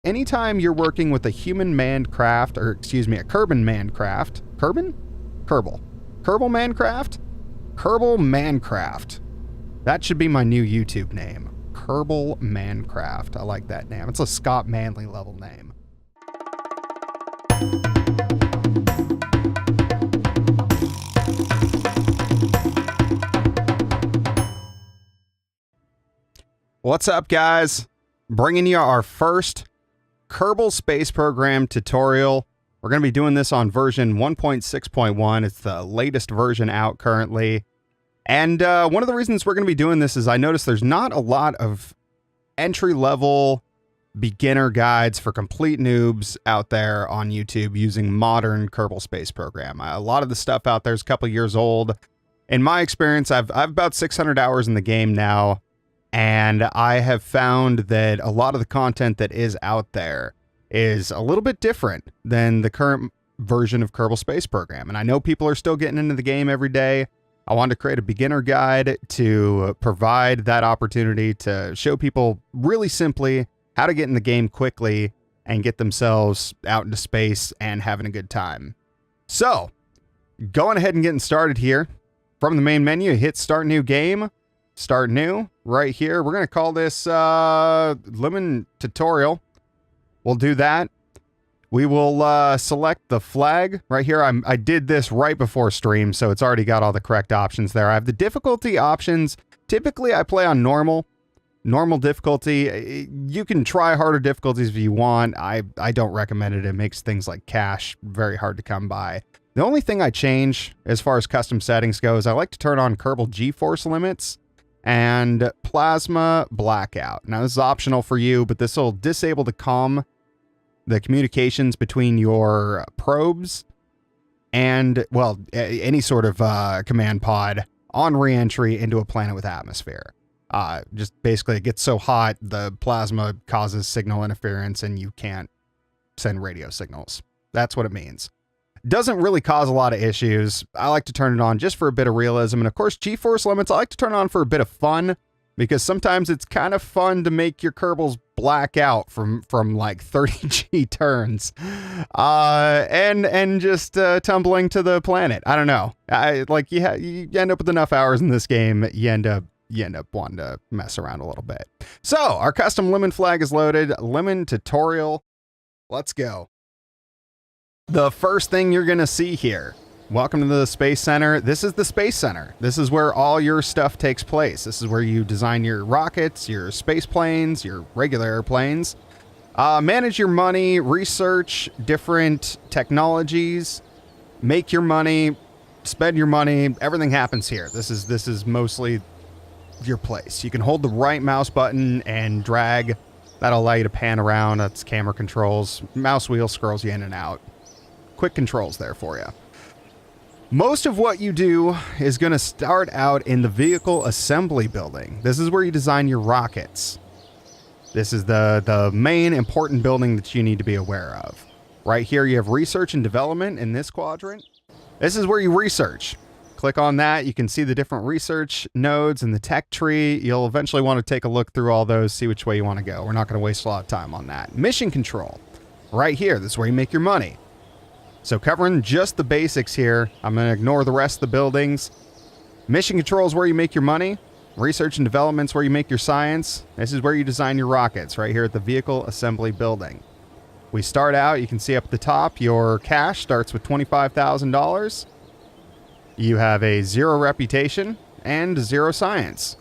anytime you're working with a human-manned craft, or excuse me, a kerbin-manned craft, kerbin? Kerbal. Kerbal man craft? Kerbal Mancraft. That should be my new YouTube name. Kerbal Mancraft. I like that name. It's a Scott Manley level name. What's up, guys? Bringing you our first Kerbal Space Program tutorial. We're going to be doing this on version 1.6.1. It's the latest version out currently. And one of the reasons we're going to be doing this is I noticed there's not a lot of entry-level beginner guides for complete noobs out there on YouTube using modern Kerbal Space Program. A lot of the stuff out there is a couple years old. In my experience, I've about 600 hours in the game now. And I have found that a lot of the content that is out there is a little bit different than the current version of Kerbal Space Program. And I know people are still getting into the game every day. I wanted to create a beginner guide to provide that opportunity to show people really simply how to get in the game quickly and get themselves out into space and having a good time. So, going ahead and getting started here. From the main menu, hit Start New Game. Start New right here. We're going to call this Lemon Tutorial. We'll do that. We will select the flag right here. I did this right before stream, so it's already got all the correct options there. I have the difficulty options. Typically, I play on normal difficulty. You can try harder difficulties if you want. I don't recommend it. It makes things like cash very hard to come by. The only thing I change as far as custom settings goes, I like to turn on Kerbal G-force limits and plasma blackout. Now, this is optional for you, but this will disable the communications between your probes and, well, any sort of command pod on re-entry into a planet with atmosphere. Just basically it gets so hot, the plasma causes signal interference and you can't send radio signals. That's what it means. Doesn't really cause a lot of issues. I like to turn it on just for a bit of realism. And of course, G-force limits, I like to turn on for a bit of fun, because sometimes it's kind of fun to make your kerbals black out from like 30 G turns, and just tumbling to the planet. I don't know. You end up with enough hours in this game, you end up wanting to mess around a little bit. So our custom lemon flag is loaded. Lemon tutorial. Let's go. The first thing you're going to see here. Welcome to the Space Center. This is the Space Center. This is where all your stuff takes place. This is where you design your rockets, your space planes, your regular airplanes. Manage your money, research different technologies, make your money, spend your money. Everything happens here. This is mostly your place. You can hold the right mouse button and drag. That'll allow you to pan around. That's camera controls. Mouse wheel scrolls you in and out. Quick controls there for you. Most of what you do is going to start out in the vehicle assembly building. This is where you design your rockets. This is the main important building that you need to be aware of. Right here you have research and development in this quadrant. This is where you research. Click on that. You can see the different research nodes in the tech tree. You'll eventually want to take a look through all those, see which way you want to go. We're not going to waste a lot of time on that. Mission control. Right here. This is where you make your money. So covering just the basics here, I'm going to ignore the rest of the buildings. Mission control is where you make your money. Research and development is where you make your science. This is where you design your rockets, right here at the vehicle assembly building. We start out, you can see up at the top, your cash starts with $25,000. You have a 0 reputation and 0 science.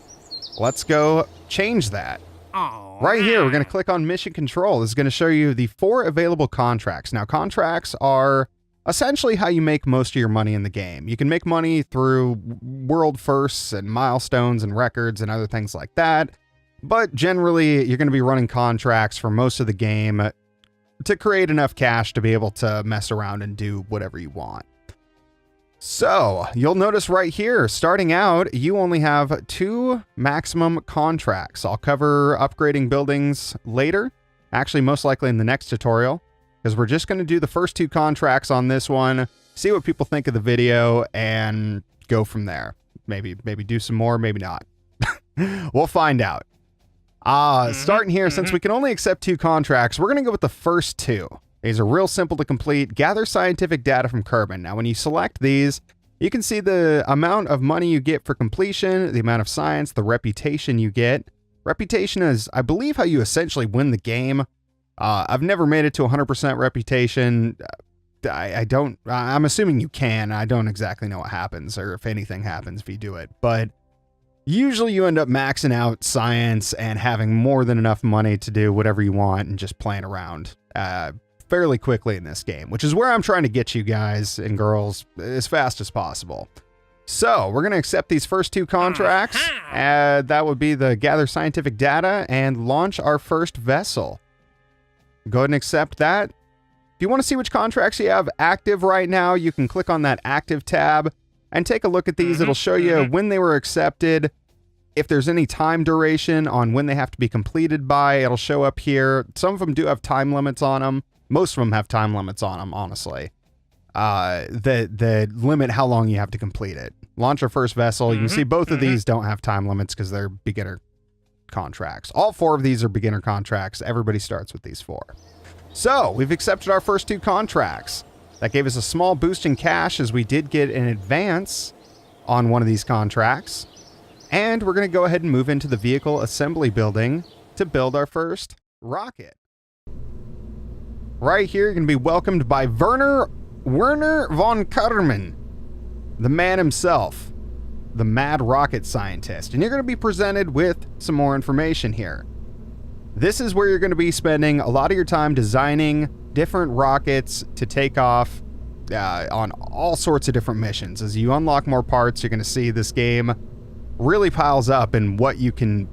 Let's go change that. Right here, we're going to click on mission control. This is going to show you the 4 available contracts. Now, contracts are essentially how you make most of your money in the game. You can make money through world firsts and milestones and records and other things like that. But generally, you're going to be running contracts for most of the game to create enough cash to be able to mess around and do whatever you want. So you'll notice right here, starting out, you only have 2 maximum contracts. I'll cover upgrading buildings later, actually most likely in the next tutorial, because we're just going to do the first 2 contracts on this one, see what people think of the video, and go from there. Maybe do some more, maybe not. We'll find out. Starting here, since we can only accept 2 contracts, we're going to go with the first 2. These are real simple to complete. Gather scientific data from Kerbin. Now, when you select these, you can see the amount of money you get for completion, the amount of science, the reputation you get. Reputation is, I believe, how you essentially win the game. I've never made it to 100% reputation. I'm assuming you can. I don't exactly know what happens or if anything happens if you do it, but usually you end up maxing out science and having more than enough money to do whatever you want and just playing around fairly quickly in this game, which is where I'm trying to get you guys and girls as fast as possible. So we're going to accept these first 2 contracts. That would be the gather scientific data and launch our first vessel. Go ahead and accept that. If you want to see which contracts you have active right now, you can click on that active tab and take a look at these. It'll show you when they were accepted. If there's any time duration on when they have to be completed by, it'll show up here. Some of them do have time limits on them. Most of them have time limits on them, honestly. That limit how long you have to complete it. Launch our first vessel. You can see both of these don't have time limits because they're beginner contracts. All 4 of these are beginner contracts. Everybody starts with these 4. So we've accepted our first 2 contracts. That gave us a small boost in cash as we did get an advance on one of these contracts. And we're going to go ahead and move into the vehicle assembly building to build our first rocket. Right here, you're going to be welcomed by Werner von Karman, the man himself, the mad rocket scientist. And you're going to be presented with some more information here. This is where you're going to be spending a lot of your time designing different rockets to take off on all sorts of different missions. As you unlock more parts, you're going to see this game really piles up in what you can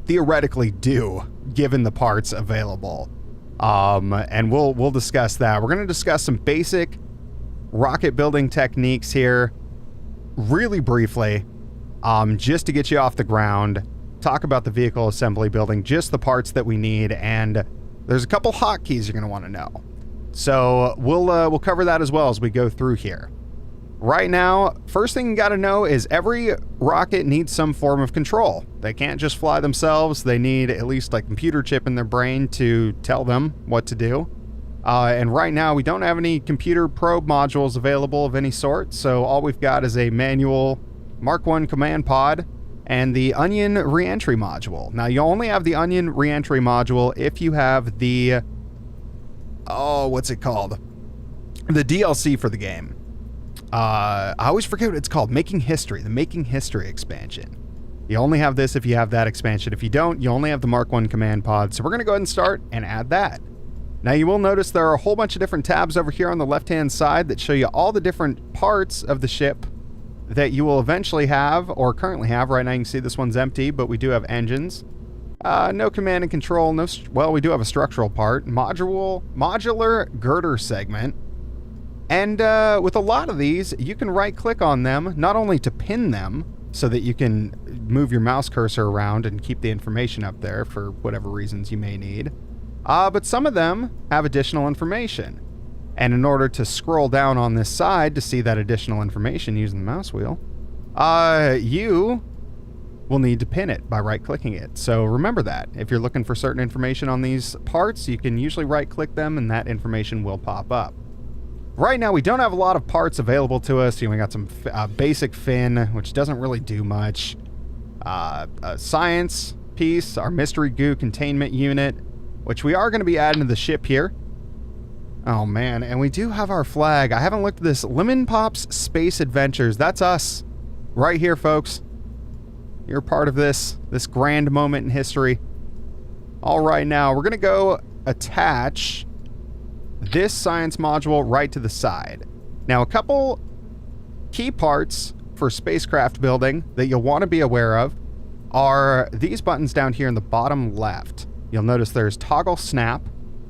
theoretically do given the parts available. And we'll discuss that. We're going to discuss some basic rocket building techniques here really briefly, just to get you off the ground, talk about the vehicle assembly building, just the parts that we need, and there's a couple hotkeys you're going to want to know. So we'll cover that as well as we go through here. Right now, first thing you got to know is every rocket needs some form of control. They can't just fly themselves. They need at least a computer chip in their brain to tell them what to do. And right now, we don't have any computer probe modules available of any sort, so all we've got is a manual Mark I command pod and the Onion reentry module. Now, you only have the Onion reentry module if you have the... what's it called? The DLC for the game. I always forget what it's called. Making History. The Making History expansion. You only have this if you have that expansion. If you don't, you only have the Mark I command pod. So we're going to go ahead and start and add that. Now you will notice there are a whole bunch of different tabs over here on the left-hand side that show you all the different parts of the ship that you will eventually have or currently have. Right now you can see this one's empty, but we do have engines. No command and control. Well, we do have a structural part. Modular girder segment. And with a lot of these, you can right-click on them, not only to pin them, so that you can move your mouse cursor around and keep the information up there for whatever reasons you may need. But some of them have additional information. And in order to scroll down on this side to see that additional information using the mouse wheel, you will need to pin it by right-clicking it. So remember that. If you're looking for certain information on these parts, you can usually right-click them and that information will pop up. Right now, we don't have a lot of parts available to us. We got some basic fin, which doesn't really do much. A science piece, our mystery goo containment unit, which we are going to be adding to the ship here. Oh, man. And we do have our flag. I haven't looked at this. Lemon Pop's Space Adventures. That's us. Right here, folks. You're part of this grand moment in history. All right, now, we're going to go attach this science module right to the side. Now, a couple key parts for spacecraft building that you'll want to be aware of are these buttons down here in the bottom left. You'll notice there's toggle snap,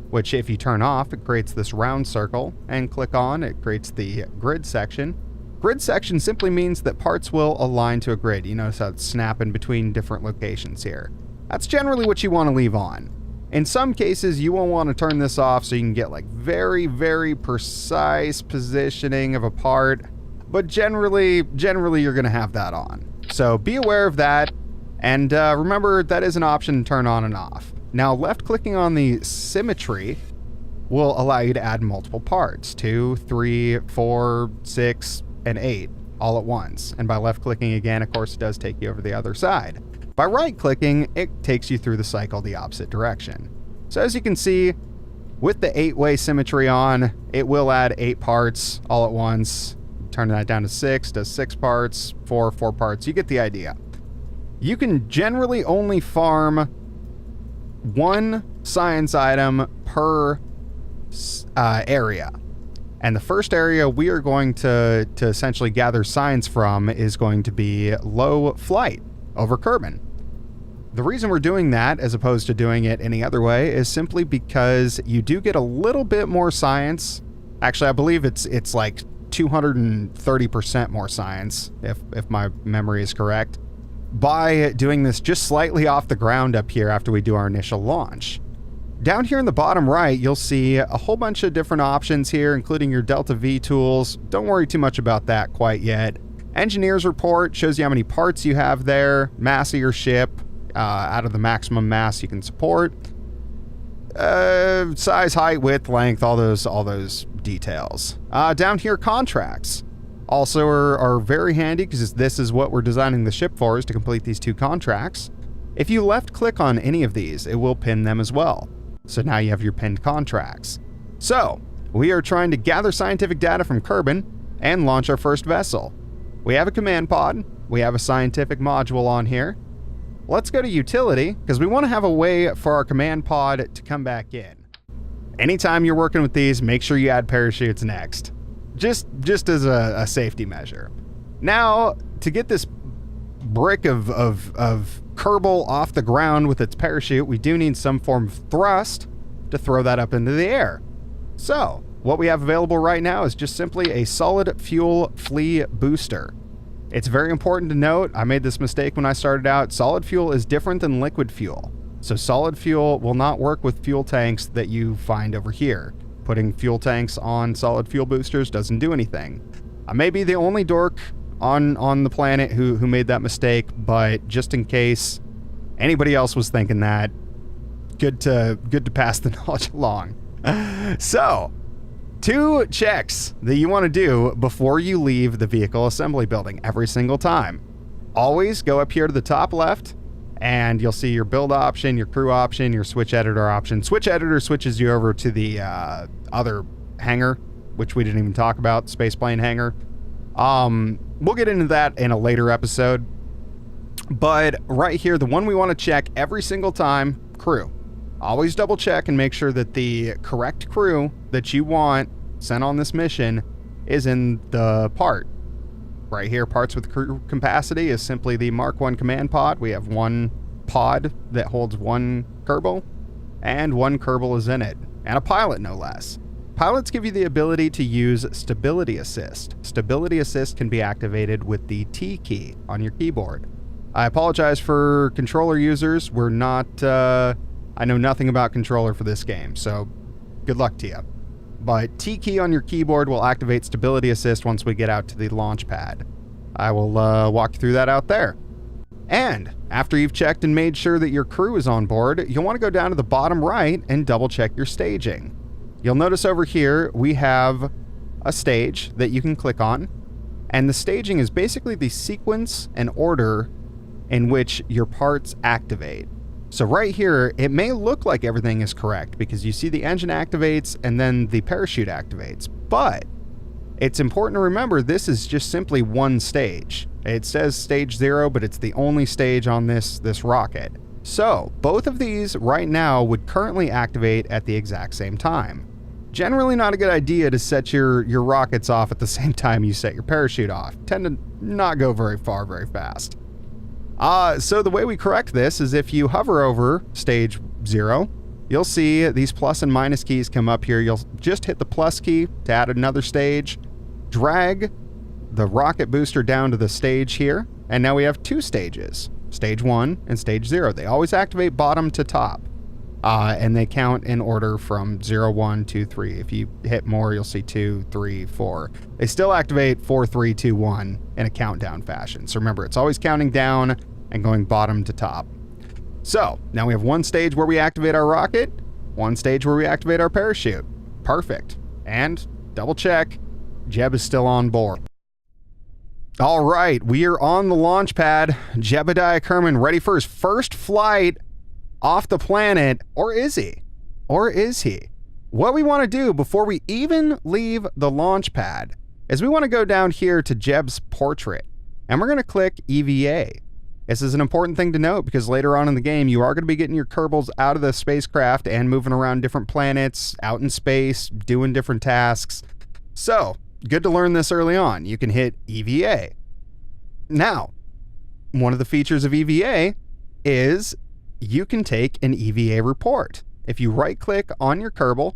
which if you turn off, it creates this round circle, and click on, it creates the grid section. Grid section simply means that parts will align to a grid. You notice how it's snapping between different locations here. That's generally what you want to leave on. In some cases, you will want to turn this off so you can get very, very precise positioning of a part, but generally you're going to have that on. So be aware of that. And remember, that is an option to turn on and off. Now, left-clicking on the symmetry will allow you to add multiple parts, 2, 3, 4, 6, and 8, all at once. And by left-clicking again, of course, it does take you over the other side. By right-clicking, it takes you through the cycle the opposite direction. So as you can see, with the 8-way symmetry on, it will add 8 parts all at once. Turn that down to 6, does 6 parts, 4 parts. You get the idea. You can generally only farm 1 science item per area. And the first area we are going to essentially gather science from is going to be low flight over Kerbin. The reason we're doing that, as opposed to doing it any other way, is simply because you do get a little bit more science. Actually, I believe it's like 230% more science, if my memory is correct, by doing this just slightly off the ground up here after we do our initial launch. Down here in the bottom right, you'll see a whole bunch of different options here, including your Delta V tools. Don't worry too much about that quite yet. Engineer's report shows you how many parts you have there, mass of your ship, out of the maximum mass you can support, size, height, width, length, all those details. Down here, contracts also are very handy because this is what we're designing the ship for, is to complete these 2 contracts. If you left click on any of these, it will pin them as well. So now you have your pinned contracts. So we are trying to gather scientific data from Kerbin and launch our first vessel. We have a command pod. We have a scientific module on here. Let's go to utility because we want to have a way for our command pod to come back in. Anytime you're working with these, make sure you add parachutes next. Just as a safety measure. Now, to get this brick of kerbal off the ground with its parachute, we do need some form of thrust to throw that up into the air. So, what we have available right now is just simply a solid fuel flea booster. It's very important to note, I made this mistake when I started out, solid fuel is different than liquid fuel. So solid fuel will not work with fuel tanks that you find over here. Putting fuel tanks on solid fuel boosters doesn't do anything. I may be the only dork on the planet who made that mistake, but just in case anybody else was thinking that, good to pass the knowledge along. So, 2 checks that you want to do before you leave the vehicle assembly building every single time. Always go up here to the top left, and you'll see your build option, your crew option, your switch editor option. Switch editor switches you over to the other hangar, which we didn't even talk about, spaceplane hangar. We'll get into that in a later episode. But right here, the one we want to check every single time, crew. Always double check and make sure that the correct crew that you want sent on this mission is in the part. Right here, parts with crew capacity is simply the Mark 1 command pod. We have 1 pod that holds 1 kerbal, and 1 kerbal is in it, and a pilot no less. Pilots give you the ability to use Stability Assist. Stability Assist can be activated with the T key on your keyboard. I apologize for controller users. We're not, I know nothing about controller for this game, so good luck to you. But T key on your keyboard will activate Stability Assist once we get out to the launch pad. I will walk you through that out there. And after you've checked and made sure that your crew is on board, you'll want to go down to the bottom right and double check your staging. You'll notice over here we have a stage that you can click on, and the staging is basically the sequence and order in which your parts activate. So right here, it may look like everything is correct because you see the engine activates and then the parachute activates, but it's important to remember this is just simply one stage. It says stage 0, but it's the only stage on this rocket. So both of these right now would currently activate at the exact same time. Generally not a good idea to set your rockets off at the same time you set your parachute off. Tend to not go very far very fast. So the way we correct this is if you hover over stage 0, you'll see these plus and minus keys come up here. You'll just hit the plus key to add another stage, drag the rocket booster down to the stage here, and now we have 2 stages, stage 1 and stage 0. They always activate bottom to top, and they count in order from 0, 1, 2, 3. If you hit more, you'll see 2, 3, 4. They still activate 4, 3, 2, 1 in a countdown fashion. So remember, it's always counting down and going bottom to top. So now we have one stage where we activate our rocket, one stage where we activate our parachute. Perfect. And double check, Jeb is still on board. All right, we are on the launch pad. Jebediah Kerman ready for his first flight off the planet. Or is he? Or is he? What we want to do before we even leave the launch pad is we want to go down here to Jeb's portrait, and we're going to click EVA. This is an important thing to note because later on in the game, you are going to be getting your kerbals out of the spacecraft and moving around different planets, out in space, doing different tasks. So, good to learn this early on. You can hit EVA. Now, one of the features of EVA is you can take an EVA report. If you right-click on your kerbal,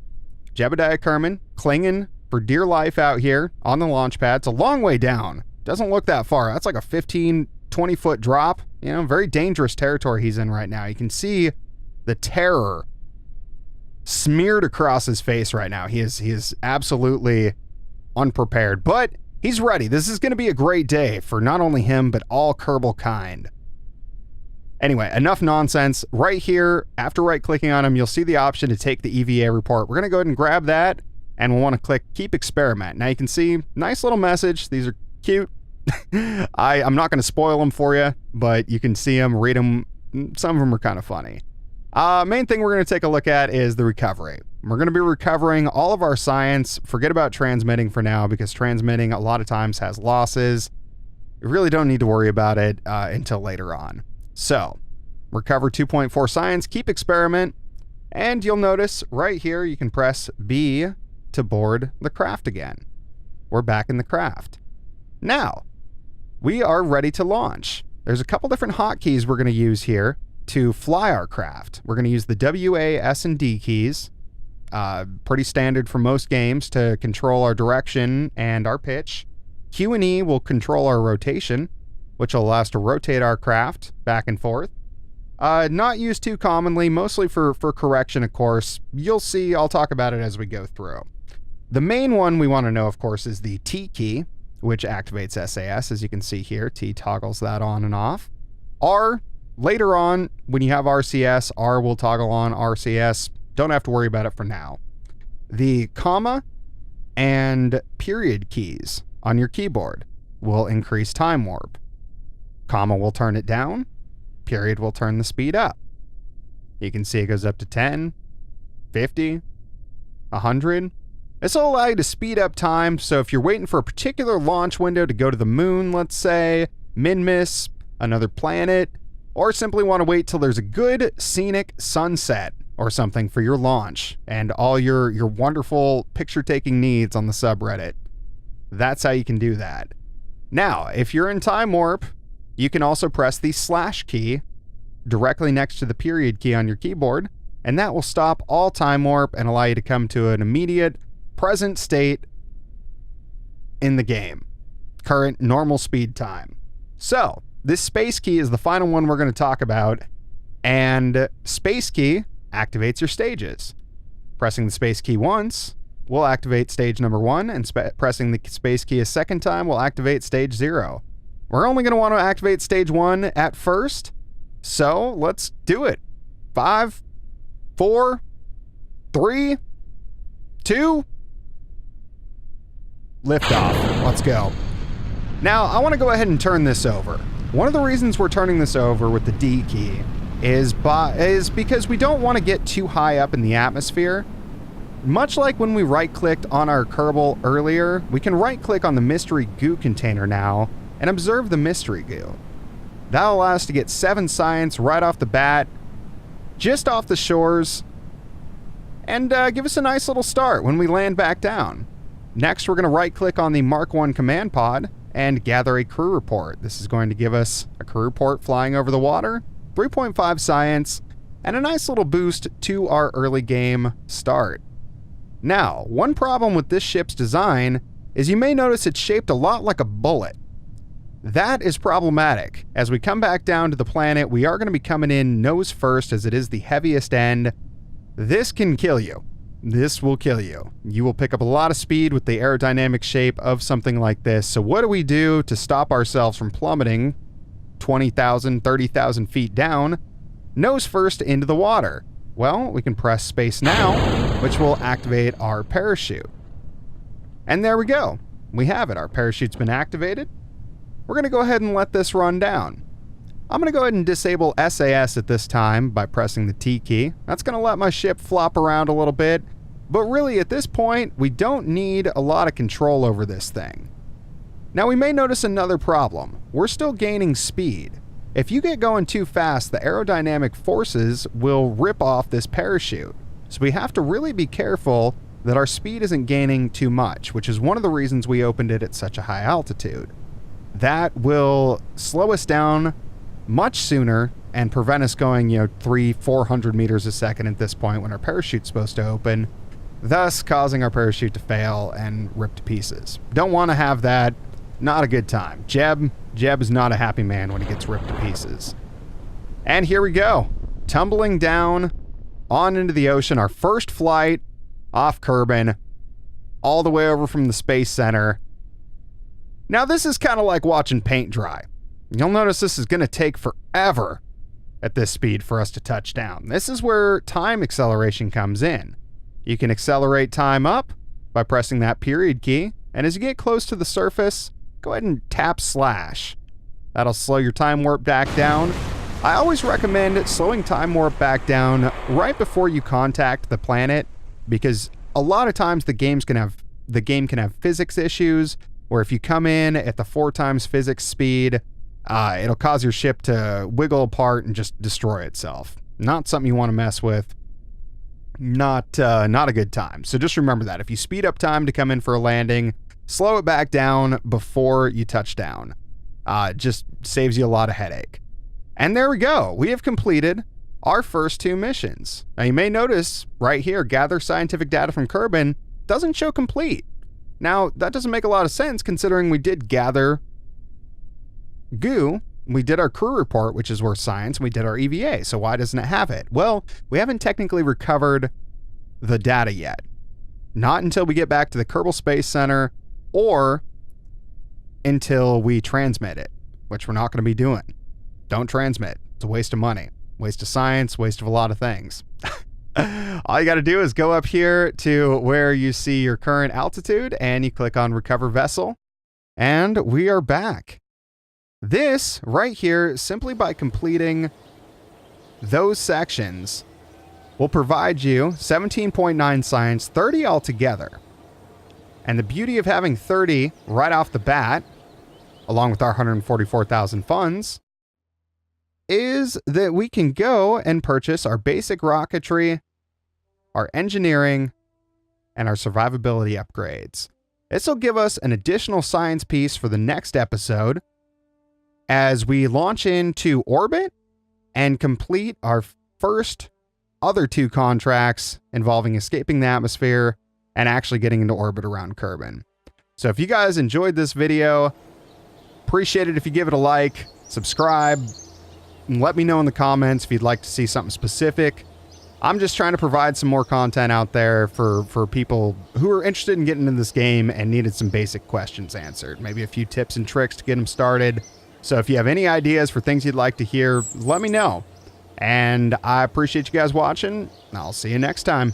Jebediah Kerman, clinging for dear life out here on the launch pad. It's a long way down. Doesn't look that far. That's like a 15, 20-foot drop. You know, very dangerous territory he's in right now. You can see the terror smeared across his face right now. He is absolutely unprepared, but he's ready. This is going to be a great day for not only him, but all Kerbal kind. Anyway, enough nonsense. Right here, after right-clicking on him, you'll see the option to take the EVA report. We're going to go ahead and grab that, and we'll want to click Keep Experiment. Now you can see, nice little message. These are cute. I'm not going to spoil them for you, but you can see them, read them. Some of them are kind of funny. Main thing we're going to take a look at is the recovery. We're going to be recovering all of our science. Forget about transmitting for now, because transmitting a lot of times has losses. You really don't need to worry about it until later on. So, recover 2.4 science, keep experiment, and you'll notice right here you can press B to board the craft again. We're back in the craft. Now, we are ready to launch. There's a couple different hotkeys we're going to use here to fly our craft. We're going to use the W, A, S, and D keys. Pretty standard for most games to control our direction and our pitch. Q and E will control our rotation, which will allow us to rotate our craft back and forth. Not used too commonly, mostly for correction, of course. You'll see, I'll talk about it as we go through. The main one we want to know, of course, is the T key, which activates SAS, as you can see here. T toggles that on and off. R, later on, when you have RCS, R will toggle on RCS. Don't have to worry about it for now. The comma and period keys on your keyboard will increase time warp. Comma will turn it down. Period will turn the speed up. You can see it goes up to 10, 50, 100. This will allow you to speed up time, so if you're waiting for a particular launch window to go to the moon, let's say, Minmus, another planet, or simply want to wait till there's a good scenic sunset or something for your launch and all your wonderful picture-taking needs on the subreddit, that's how you can do that. Now, if you're in time warp, you can also press the slash key directly next to the period key on your keyboard, and that will stop all time warp and allow you to come to an immediate present state in the game. Current normal speed time. So, this space key is the final one we're going to talk about, and space key activates your stages. Pressing the space key once will activate stage number 1, and pressing the space key a second time will activate stage 0. We're only going to want to activate stage 1 at first, so let's do it. 5, 4, 3, 2, liftoff. Let's go. Now, I want to go ahead and turn this over. One of the reasons we're turning this over with the D key is because we don't want to get too high up in the atmosphere. Much like when we right-clicked on our Kerbal earlier, we can right-click on the mystery goo container now and observe the mystery goo. That'll allow us to get 7 science right off the bat, just off the shores, and give us a nice little start when we land back down. Next, we're going to right-click on the Mark 1 command pod and gather a crew report. This is going to give us a crew report flying over the water, 3.5 science, and a nice little boost to our early game start. Now, one problem with this ship's design is you may notice it's shaped a lot like a bullet. That is problematic. As we come back down to the planet, we are going to be coming in nose first as it is the heaviest end. This can kill you. This will kill you. You will pick up a lot of speed with the aerodynamic shape of something like this. So what do we do to stop ourselves from plummeting 20,000, 30,000 feet down, nose first into the water. Well, we can press space now, which will activate our parachute. And there we go. We have it. Our parachute's been activated. We're going to go ahead and let this run down. I'm going to go ahead and disable SAS at this time by pressing the T key. That's going to let my ship flop around a little bit. But really, at this point, we don't need a lot of control over this thing. Now, we may notice another problem. We're still gaining speed. If you get going too fast, the aerodynamic forces will rip off this parachute. So we have to really be careful that our speed isn't gaining too much, which is one of the reasons we opened it at such a high altitude. That will slow us down much sooner and prevent us going, 300-400 meters a second at this point when our parachute's supposed to open, thus causing our parachute to fail and rip to pieces. Don't want to have that. Not a good time. Jeb is not a happy man when he gets ripped to pieces. And here we go. Tumbling down on into the ocean. Our first flight off Kerbin, all the way over from the Space Center. Now, this is kind of like watching paint dry. You'll notice this is going to take forever at this speed for us to touch down. This is where time acceleration comes in. You can accelerate time up by pressing that period key, and as you get close to the surface, go ahead and tap slash. That'll slow your time warp back down. I always recommend slowing time warp back down right before you contact the planet, because a lot of times the game can have physics issues, where if you come in at the 4 times physics speed, it'll cause your ship to wiggle apart and just destroy itself. Not something you want to mess with. Not a good time. So just remember that. If you speed up time to come in for a landing, slow it back down before you touch down. It just saves you a lot of headache. And there we go. We have completed our first 2 missions. Now you may notice right here, gather scientific data from Kerbin doesn't show complete. Now that doesn't make a lot of sense considering we did gather goo, we did our crew report, which is worth science, and we did our EVA, so why doesn't it have it? Well, we haven't technically recovered the data yet. Not until we get back to the Kerbal Space Center or until we transmit it, which we're not going to be doing. Don't transmit. It's a waste of money, waste of science, waste of a lot of things. All you got to do is go up here to where you see your current altitude and you click on Recover Vessel, and we are back. This right here, simply by completing those sections, will provide you 17.9 science, 30 altogether. And the beauty of having 30 right off the bat, along with our 144,000 funds, is that we can go and purchase our basic rocketry, our engineering, and our survivability upgrades. This will give us an additional science piece for the next episode as we launch into orbit and complete our first other 2 contracts involving escaping the atmosphere and actually getting into orbit around Kerbin. So if you guys enjoyed this video, appreciate it if you give it a like, subscribe, and let me know in the comments if you'd like to see something specific. I'm just trying to provide some more content out there for people who are interested in getting into this game and needed some basic questions answered. Maybe a few tips and tricks to get them started. So if you have any ideas for things you'd like to hear, let me know. And I appreciate you guys watching. I'll see you next time.